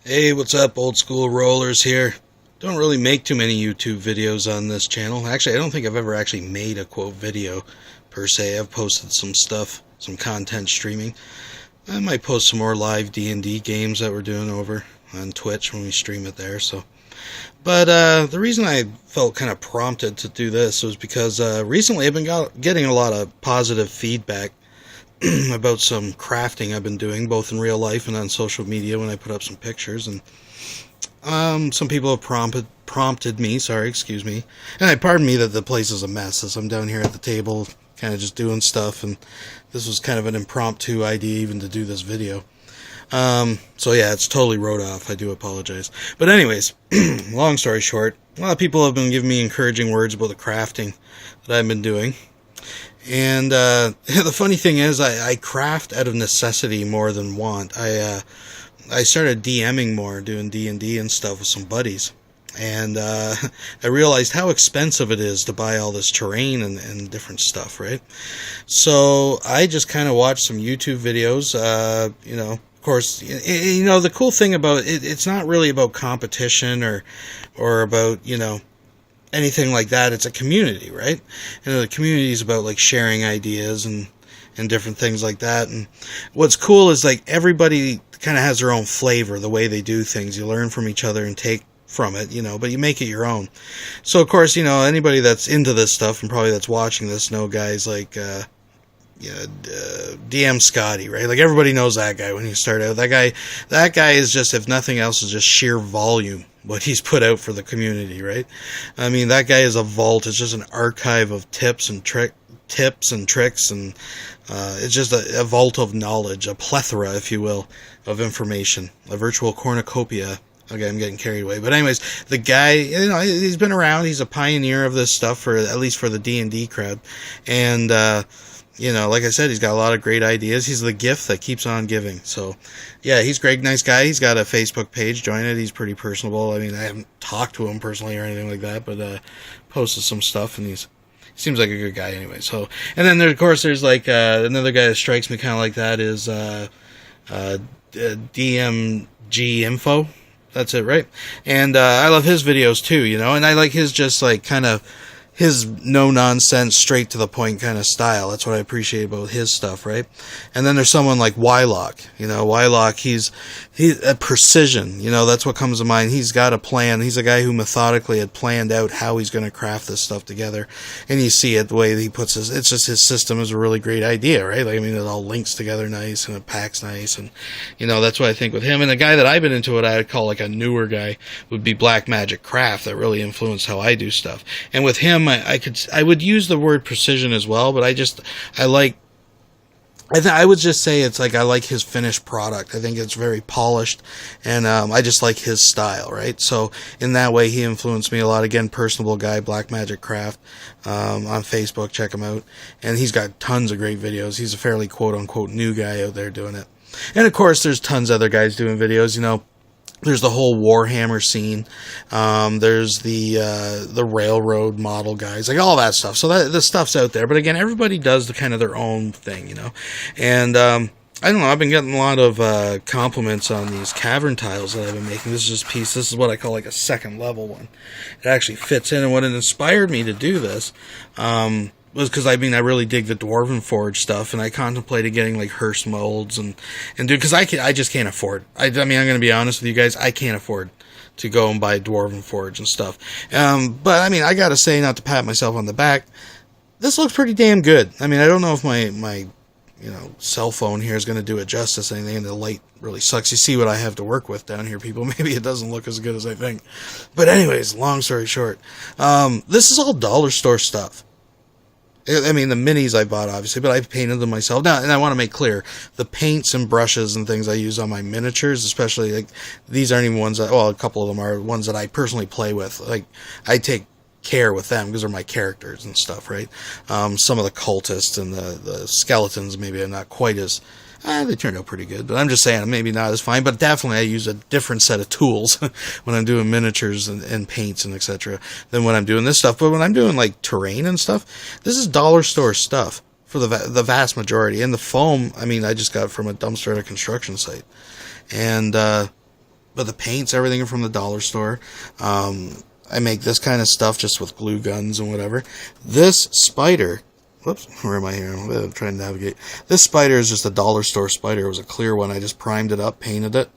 Hey, what's up, old school rollers here? Don't really make too many YouTube videos on this channel. Actually, I don't think I've ever actually made a quote video per se. I've posted some stuff, some content streaming. I might post some more live D&D games that we're doing over on Twitch when we stream it there. But the reason I felt kind of prompted to do this was because recently I've been getting a lot of positive feedback about some crafting I've been doing, both in real life and on social media when I put up some pictures. And some people have prompted me, and pardon me that the place is a mess as I'm down here at the table kind of just doing stuff, and this was kind of an impromptu idea even to do this video. So yeah, it's totally wrote off. I do apologize. But anyways, long story short, a lot of people have been giving me encouraging words about the crafting that I've been doing. And the funny thing is, I craft out of necessity more than want. I started DMing more, doing D&D and stuff with some buddies. And I realized how expensive it is to buy all this terrain and different stuff, right? So I just kind of watched some YouTube videos, of course, the cool thing about it, it's not really about competition or about, anything like that. It's a community, right? And the community is about like sharing ideas and different things like that. And what's cool is like everybody kind of has their own flavor, the way they do things. You learn from each other and take from it, but you make it your own. So of course, anybody that's into this stuff and probably that's watching this know guys like DM Scotty, right? Like everybody knows that guy when you start out. That guy is just, if nothing else, is just sheer volume what he's put out for the community, right? I mean, that guy is a vault. It's just an archive of tips and tricks, and it's just a vault of knowledge, a plethora, if you will, of information, a virtual cornucopia. Okay, I'm getting carried away. But anyways, the guy, he's been around. He's a pioneer of this stuff, at least for the D&D crowd. And, like I said, he's got a lot of great ideas. He's the gift that keeps on giving. So, yeah, he's a great, nice guy. He's got a Facebook page. Join it. He's pretty personable. I mean, I haven't talked to him personally or anything like that, but posted some stuff, and he seems like a good guy anyway. So, and then there's like another guy that strikes me kind of like that is DMG Info. That's it, right? And I love his videos too, and I like his just like kind of his no-nonsense, straight-to-the-point kind of style. That's what I appreciate about his stuff, right? And then there's someone like Wylock. Wylock, he's a precision. That's what comes to mind. He's got a plan. He's a guy who methodically had planned out how he's going to craft this stuff together. And you see it, the way he puts it's just his system is a really great idea, right? Like, I mean, it all links together nice, and it packs nice, and, that's what I think with him. And the guy that I've been into, what I would call like a newer guy, would be Black Magic Craft, that really influenced how I do stuff. And with him, I would use the word precision as well, but I would just say it's like I like his finished product. I think it's very polished, and I just like his style, right? So in that way, he influenced me a lot. Again, personable guy, Black Magic Craft, on Facebook. Check him out, and he's got tons of great videos. He's a fairly quote-unquote new guy out there doing it. And of course, there's tons of other guys doing videos, There's the whole Warhammer scene. There's the railroad model guys, like all that stuff. So the stuff's out there. But again, everybody does kind of their own thing, And I don't know. I've been getting a lot of compliments on these Cavern tiles that I've been making. This is just a piece. This is what I call like a second level one. It actually fits in. And what inspired me to do this was because, I really dig the Dwarven Forge stuff, and I contemplated getting, like, hearse molds and do, because I just can't afford. I'm going to be honest with you guys, I can't afford to go and buy Dwarven Forge and stuff. But, I gotta say, not to pat myself on the back, this looks pretty damn good. I don't know if my cell phone here is going to do it justice or anything, and the light really sucks. You see what I have to work with down here, people. Maybe it doesn't look as good as I think. But anyways, long story short, this is all dollar store stuff. The minis I bought, obviously, but I painted them myself. Now, and I want to make clear, the paints and brushes and things I use on my miniatures, especially, like, these aren't even ones a couple of them are ones that I personally play with. Like, I take care with them because they're my characters and stuff, right? Some of the cultists and the skeletons, maybe I'm not quite as... they turned out pretty good, but I'm just saying, maybe not as fine, but definitely I use a different set of tools when I'm doing miniatures and paints and etc. than when I'm doing this stuff. But when I'm doing, like, terrain and stuff, this is dollar store stuff for the vast majority. And the foam, I just got it from a dumpster at a construction site. And But the paints, everything are from the dollar store. I make this kind of stuff just with glue guns and whatever. This spider, whoops, where am I here? I'm trying to navigate. This spider is just a dollar store spider. It was a clear one. I just primed it up, painted it,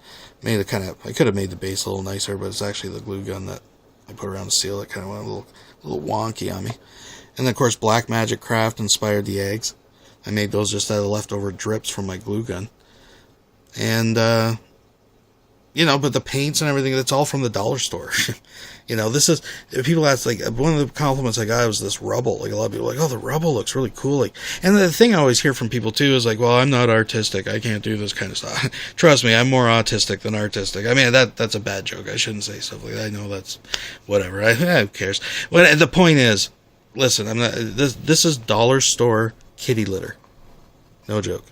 made it kind of, I could have made the base a little nicer, but it's actually the glue gun that I put around to seal it. Kind of went a little wonky on me. And then, of course, Black Magic Craft inspired the eggs. I made those just out of leftover drips from my glue gun. And, you know, but the paints and everything, that's all from the dollar store. You know, this is, people ask, like, one of the compliments I got was this rubble. Like, a lot of people are like, oh, the rubble looks really cool. Like, and the thing I always hear from people, too, is like, well, I'm not artistic. I can't do this kind of stuff. Trust me, I'm more autistic than artistic. I mean, that's a bad joke. I shouldn't say stuff like that. I know that's whatever. Who cares? Well, the point is, listen, I'm not, this is dollar store kitty litter. No joke.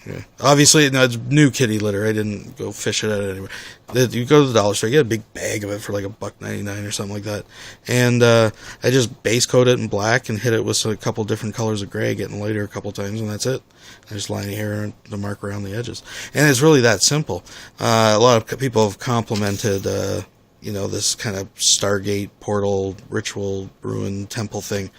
Yeah. Obviously, no, it's new kitty litter. I didn't go fish it out anywhere. You go to the dollar store, you get a big bag of it for like $1.99 or something like that. And I just base coat it in black and hit it with a couple different colors of gray, getting lighter a couple times, and that's it. I just line hair to mark around the edges. And it's really that simple. A lot of people have complimented you know, this kind of Stargate portal ritual ruin temple thing.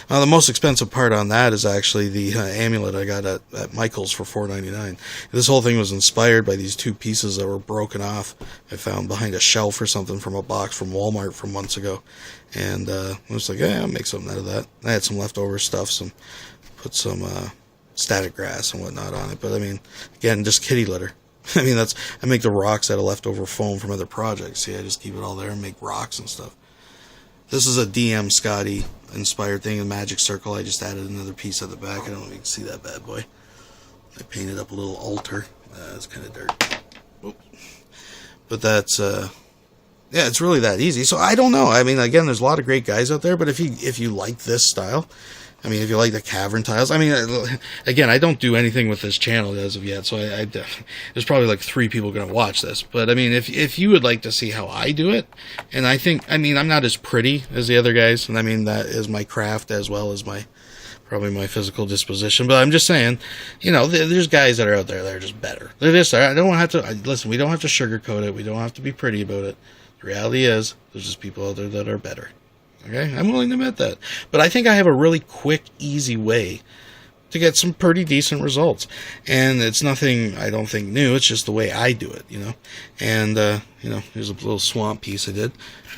The most expensive part on that is actually the amulet I got at Michael's for $4.99. This whole thing was inspired by these two pieces that were broken off. I found behind a shelf or something from a box from Walmart from months ago. And I was like, yeah, I'll make something out of that. I had some leftover stuff, put some static grass and whatnot on it. But I mean, again, just kitty litter. I mean, I make the rocks out of leftover foam from other projects. See, I just keep it all there and make rocks and stuff. This is a DM Scotty inspired thing, a magic circle. I just added another piece at the back. I don't know if you can see that bad boy. I painted up a little altar. It's kind of dirt. Oops. But that's, yeah, it's really that easy. So I don't know. I mean, again, there's a lot of great guys out there, but if you like this style, I mean, if you like the Cavern tiles, I mean, again, I don't do anything with this channel as of yet, so there's probably like 3 people going to watch this. But I mean, if you would like to see how I do it, and I mean, I'm not as pretty as the other guys, and I mean, that is my craft as well as probably my physical disposition. But I'm just saying, you know, there's guys that are out there that are just better. They're just, I don't have to, listen, we don't have to sugarcoat it. We don't have to be pretty about it. The reality is, there's just people out there that are better. Okay, I'm willing to admit that. But I think I have a really quick, easy way to get some pretty decent results. And it's nothing, I don't think, new. It's just the way I do it, you know. And, you know, here's a little swamp piece I did.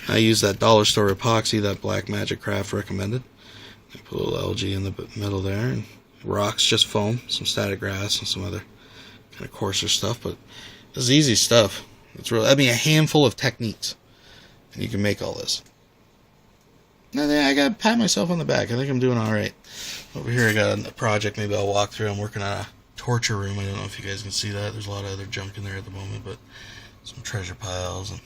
I used that dollar store epoxy that Black Magic Craft recommended. I put a little algae in the middle there. And rocks, just foam, some static grass, and some other kind of coarser stuff. But this is easy stuff. It's really, I mean, a handful of techniques. And you can make all this. I gotta pat myself on the back. I think I'm doing alright. Over here I got a project maybe I'll walk through. I'm working on a torture room. I don't know if you guys can see that. There's a lot of other junk in there at the moment, but some treasure piles and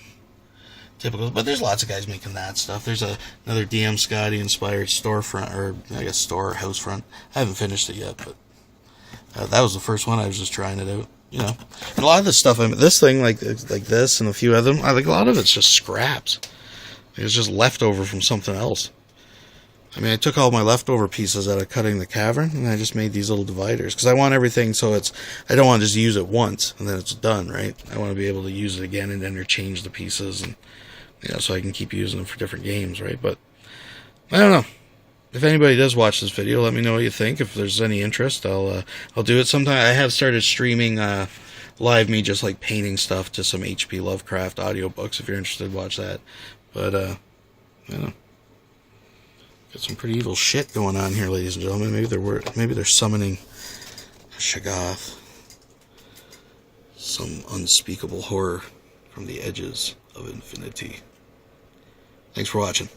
typical. But there's lots of guys making that stuff. There's another DM Scotty inspired storefront, or I guess store or house front. I haven't finished it yet, but that was the first one. I was just trying it out. You know, and a lot of this stuff, this thing like this and a few of them, I think a lot of it's just scraps. It's just leftover from something else. I mean, I took all my leftover pieces out of cutting the Cavern, and I just made these little dividers. Because I want everything so I don't want to just use it once, and then it's done, right? I want to be able to use it again and interchange the pieces, and, you know, so I can keep using them for different games, right? But, I don't know. If anybody does watch this video, let me know what you think. If there's any interest, I'll do it sometime. I have started streaming live me just like painting stuff to some H.P. Lovecraft audiobooks. If you're interested, watch that. But, I don't know. Got some pretty evil shit going on here, ladies and gentlemen. Maybe they're summoning a Shoggoth. Some unspeakable horror from the edges of infinity. Thanks for watching.